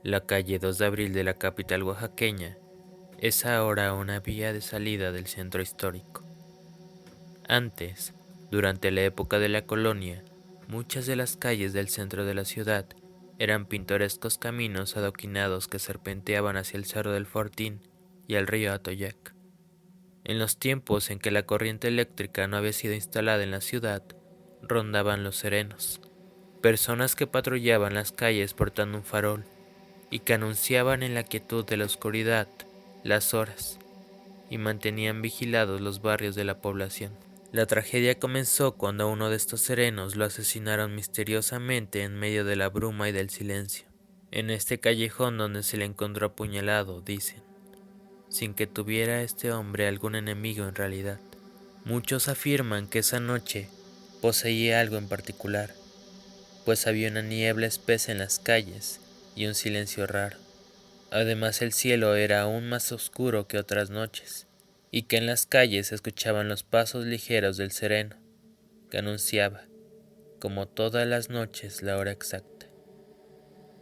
La calle 2 de Abril de la capital oaxaqueña es ahora una vía de salida del centro histórico. Antes, durante la época de la colonia, muchas de las calles del centro de la ciudad eran pintorescos caminos adoquinados que serpenteaban hacia el Cerro del Fortín y el río Atoyac. En los tiempos en que la corriente eléctrica no había sido instalada en la ciudad, rondaban los serenos, personas que patrullaban las calles portando un farol y que anunciaban en la quietud de la oscuridad las horas y mantenían vigilados los barrios de la población. La tragedia comenzó cuando a uno de estos serenos lo asesinaron misteriosamente en medio de la bruma y del silencio, en este callejón donde se le encontró apuñalado, dicen, sin que tuviera este hombre algún enemigo en realidad. Muchos afirman que esa noche poseía algo en particular, pues había una niebla espesa en las calles y un silencio raro. Además, el cielo era aún más oscuro que otras noches, y que en las calles se escuchaban los pasos ligeros del sereno, que anunciaba, como todas las noches, la hora exacta.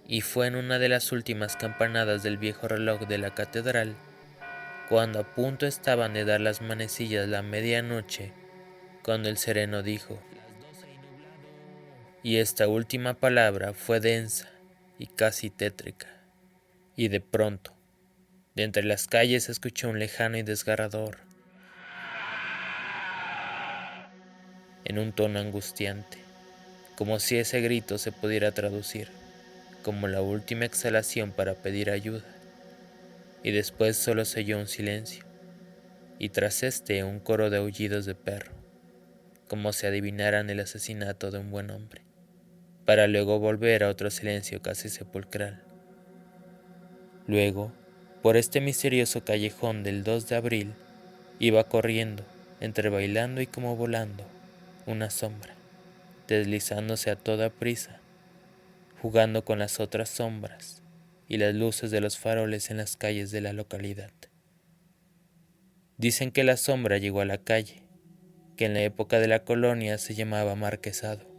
Y fue en una de las últimas campanadas del viejo reloj de la catedral, cuando a punto estaban de dar las manecillas la medianoche, cuando el sereno dijo, y esta última palabra fue densa y casi tétrica, y de pronto, de entre las calles se escuchó un lejano y desgarrador, en un tono angustiante, como si ese grito se pudiera traducir como la última exhalación para pedir ayuda, y después solo se oyó un silencio, y tras este un coro de aullidos de perro, como si adivinaran el asesinato de un buen hombre, para luego volver a otro silencio casi sepulcral. Luego, por este misterioso callejón del 2 de abril, iba corriendo, entre bailando y como volando, una sombra, deslizándose a toda prisa, jugando con las otras sombras y las luces de los faroles en las calles de la localidad. Dicen que la sombra llegó a la calle, que en la época de la colonia se llamaba Marquesado,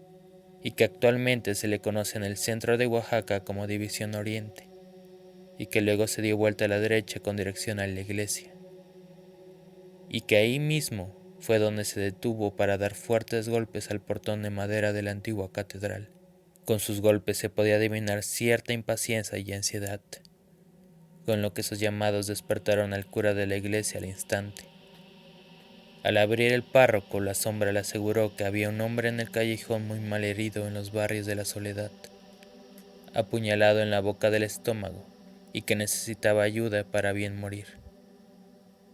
y que actualmente se le conoce en el centro de Oaxaca como División Oriente, y que luego se dio vuelta a la derecha con dirección a la iglesia, y que ahí mismo fue donde se detuvo para dar fuertes golpes al portón de madera de la antigua catedral. Con sus golpes se podía adivinar cierta impaciencia y ansiedad, con lo que sus llamados despertaron al cura de la iglesia al instante. Al abrir el párroco, la sombra le aseguró que había un hombre en el callejón muy mal herido en los barrios de la Soledad, apuñalado en la boca del estómago y que necesitaba ayuda para bien morir.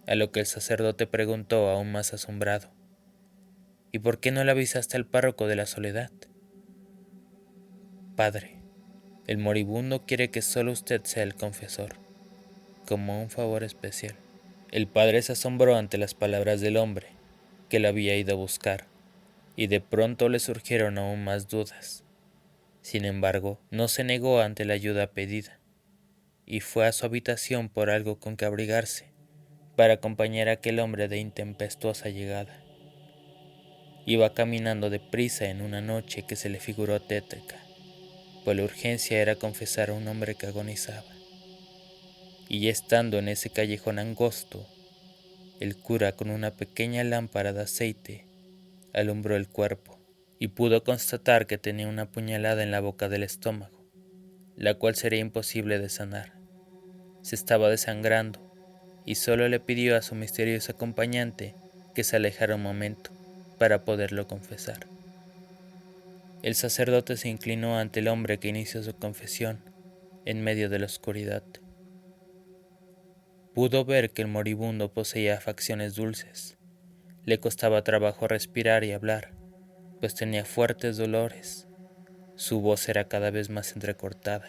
A lo que el sacerdote preguntó aún más asombrado, ¿y por qué no le avisaste al párroco de la Soledad? Padre, el moribundo quiere que solo usted sea el confesor, como un favor especial. El padre se asombró ante las palabras del hombre, que lo había ido a buscar, y de pronto le surgieron aún más dudas. Sin embargo, no se negó ante la ayuda pedida, y fue a su habitación por algo con que abrigarse, para acompañar a aquel hombre de intempestuosa llegada. Iba caminando deprisa en una noche que se le figuró tétrica, pues la urgencia era confesar a un hombre que agonizaba. Y ya estando en ese callejón angosto, el cura con una pequeña lámpara de aceite alumbró el cuerpo y pudo constatar que tenía una puñalada en la boca del estómago, la cual sería imposible de sanar. Se estaba desangrando y solo le pidió a su misterioso acompañante que se alejara un momento para poderlo confesar. El sacerdote se inclinó ante el hombre que inició su confesión en medio de la oscuridad. Pudo ver que el moribundo poseía facciones dulces. Le costaba trabajo respirar y hablar, pues tenía fuertes dolores. Su voz era cada vez más entrecortada,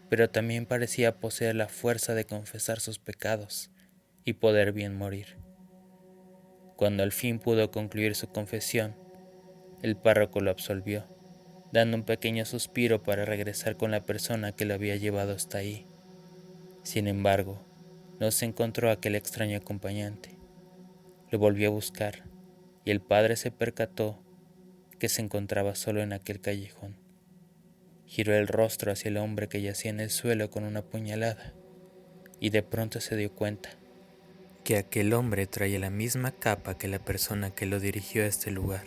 pero también parecía poseer la fuerza de confesar sus pecados y poder bien morir. Cuando al fin pudo concluir su confesión, el párroco lo absolvió, dando un pequeño suspiro para regresar con la persona que lo había llevado hasta ahí. Sin embargo, no se encontró aquel extraño acompañante. Lo volvió a buscar, y el padre se percató que se encontraba solo en aquel callejón. giró el rostro hacia el hombre que yacía en el suelo con una puñalada, y de pronto se dio cuenta que aquel hombre traía la misma capa que la persona que lo dirigió a este lugar.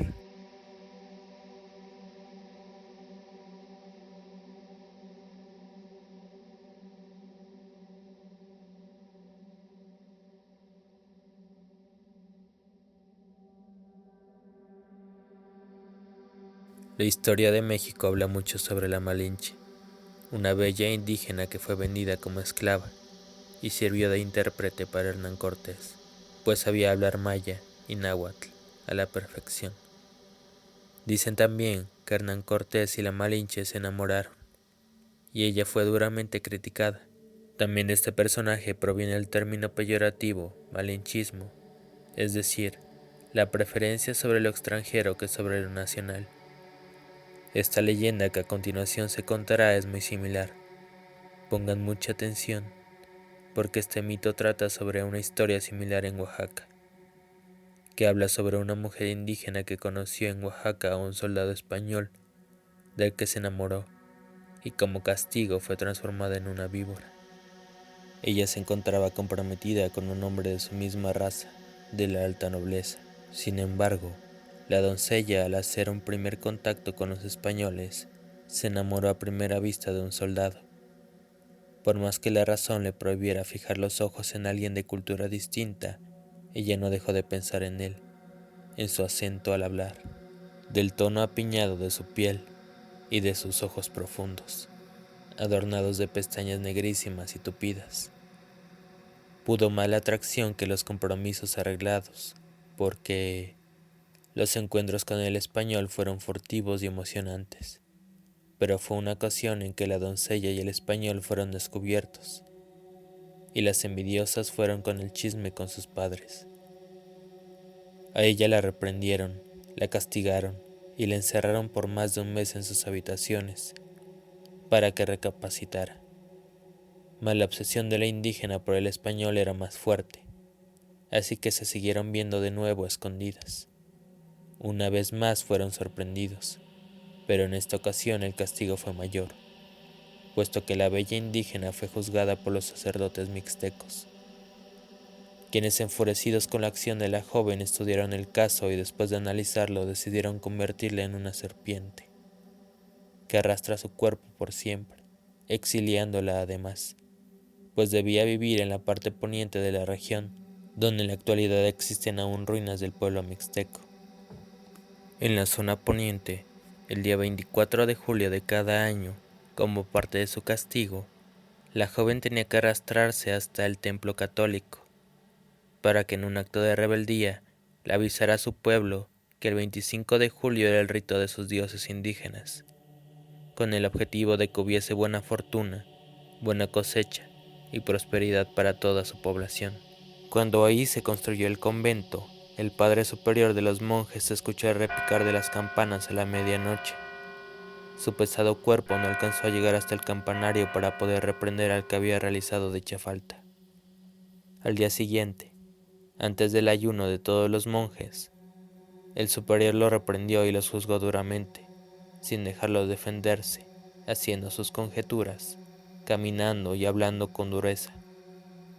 La historia de México habla mucho sobre la Malinche, una bella indígena que fue vendida como esclava y sirvió de intérprete para Hernán Cortés, pues sabía hablar maya y náhuatl a la perfección. Dicen también que Hernán Cortés y la Malinche se enamoraron, y ella fue duramente criticada. También de este personaje proviene el término peyorativo malinchismo, es decir, la preferencia sobre lo extranjero que sobre lo nacional. Esta leyenda que a continuación se contará es muy similar. Pongan mucha atención, porque este mito trata sobre una historia similar en Oaxaca, que habla sobre una mujer indígena que conoció en Oaxaca a un soldado español, del que se enamoró, y como castigo fue transformada en una víbora. Ella se encontraba comprometida con un hombre de su misma raza, de la alta nobleza. Sin embargo, la doncella, al hacer un primer contacto con los españoles, se enamoró a primera vista de un soldado. Por más que la razón le prohibiera fijar los ojos en alguien de cultura distinta, ella no dejó de pensar en él, en su acento al hablar, del tono apiñado de su piel y de sus ojos profundos, adornados de pestañas negrísimas y tupidas. Pudo más la atracción que los compromisos arreglados, porque los encuentros con el español fueron furtivos y emocionantes, pero fue una ocasión en que la doncella y el español fueron descubiertos, y las envidiosas fueron con el chisme con sus padres. A ella la reprendieron, la castigaron y la encerraron por más de un mes en sus habitaciones, para que recapacitara. Mas la obsesión de la indígena por el español era más fuerte, así que se siguieron viendo de nuevo a escondidas. Una vez más fueron sorprendidos, pero en esta ocasión el castigo fue mayor, puesto que la bella indígena fue juzgada por los sacerdotes mixtecos, quienes enfurecidos con la acción de la joven estudiaron el caso y después de analizarlo decidieron convertirla en una serpiente, que arrastra su cuerpo por siempre, exiliándola además, pues debía vivir en la parte poniente de la región, donde en la actualidad existen aún ruinas del pueblo mixteco. En la zona poniente, el día 24 de julio de cada año, como parte de su castigo, la joven tenía que arrastrarse hasta el templo católico, para que en un acto de rebeldía le avisara a su pueblo que el 25 de julio era el rito de sus dioses indígenas, con el objetivo de que hubiese buena fortuna, buena cosecha y prosperidad para toda su población. Cuando ahí se construyó el convento, el padre superior de los monjes escuchó el repicar de las campanas a la medianoche. Su pesado cuerpo no alcanzó a llegar hasta el campanario para poder reprender al que había realizado dicha falta. Al día siguiente, antes del ayuno de todos los monjes, el superior lo reprendió y los juzgó duramente, sin dejarlos defenderse, haciendo sus conjeturas, caminando y hablando con dureza,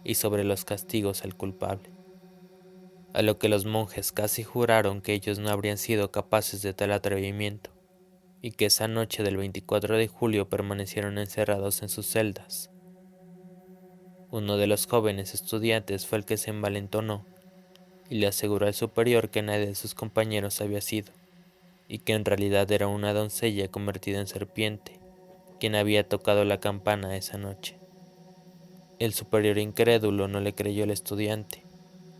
y sobre los castigos al culpable. A lo que los monjes casi juraron que ellos no habrían sido capaces de tal atrevimiento, y que esa noche del 24 de julio permanecieron encerrados en sus celdas. Uno de los jóvenes estudiantes fue el que se envalentonó y le aseguró al superior que nadie de sus compañeros había sido, y que en realidad era una doncella convertida en serpiente, quien había tocado la campana esa noche. El superior incrédulo no le creyó al estudiante,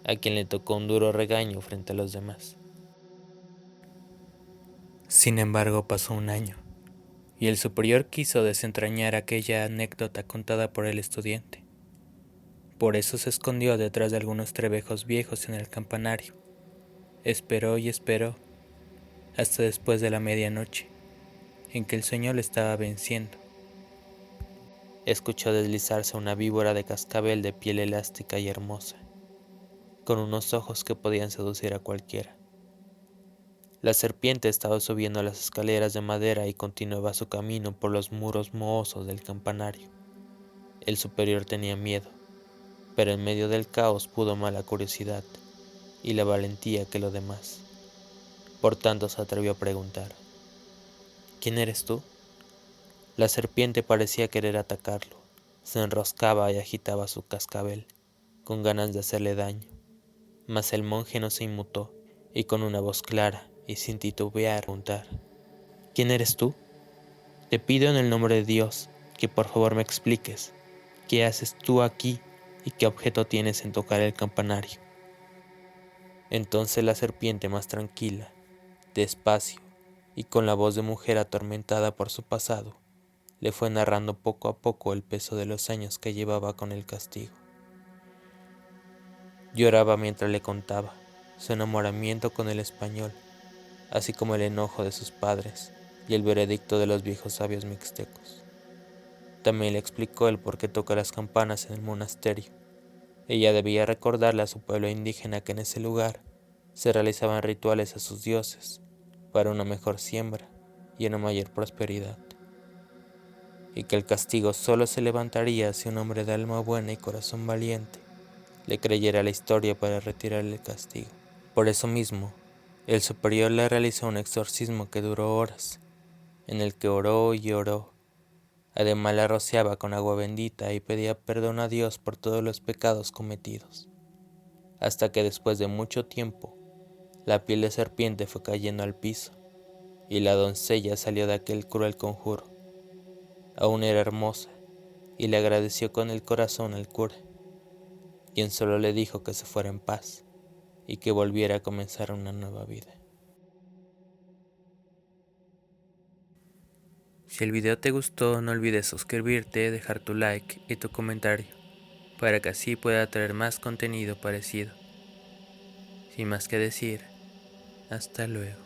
a quien le tocó un duro regaño frente a los demás. Sin embargo, pasó un año, y el superior quiso desentrañar aquella anécdota contada por el estudiante. Por eso se escondió detrás de algunos trebejos viejos en el campanario. Esperó y esperó, hasta después de la medianoche, en que el sueño le estaba venciendo. Escuchó deslizarse una víbora de cascabel de piel elástica y hermosa, con unos ojos que podían seducir a cualquiera. La serpiente estaba subiendo las escaleras de madera y continuaba su camino por los muros mohosos del campanario. El superior tenía miedo, pero en medio del caos pudo más la curiosidad y la valentía que lo demás. Por tanto se atrevió a preguntar: ¿Quién eres tú? La serpiente parecía querer atacarlo. Se enroscaba y agitaba su cascabel, con ganas de hacerle daño. Mas el monje no se inmutó, y con una voz clara y sin titubear preguntar: ¿Quién eres tú? Te pido en el nombre de Dios que por favor me expliques qué haces tú aquí y qué objeto tienes en tocar el campanario. Entonces la serpiente, más tranquila, despacio y con la voz de mujer atormentada por su pasado, le fue narrando poco a poco el peso de los años que llevaba con el castigo. Lloraba mientras le contaba su enamoramiento con el español, así como el enojo de sus padres y el veredicto de los viejos sabios mixtecos. También le explicó el por qué toca las campanas en el monasterio. Ella debía recordarle a su pueblo indígena que en ese lugar se realizaban rituales a sus dioses para una mejor siembra y una mayor prosperidad, y que el castigo solo se levantaría si un hombre de alma buena y corazón valiente le creyera la historia para retirarle el castigo. Por eso mismo, el superior le realizó un exorcismo que duró horas, en el que oró y oró. Además la rociaba con agua bendita y pedía perdón a Dios por todos los pecados cometidos, hasta que después de mucho tiempo, la piel de serpiente fue cayendo al piso, y la doncella salió de aquel cruel conjuro. Aún era hermosa, y le agradeció con el corazón al cura, quien solo le dijo que se fuera en paz, y que volviera a comenzar una nueva vida. Si el video te gustó, no olvides suscribirte, dejar tu like y tu comentario, para que así pueda traer más contenido parecido. Sin más que decir, hasta luego.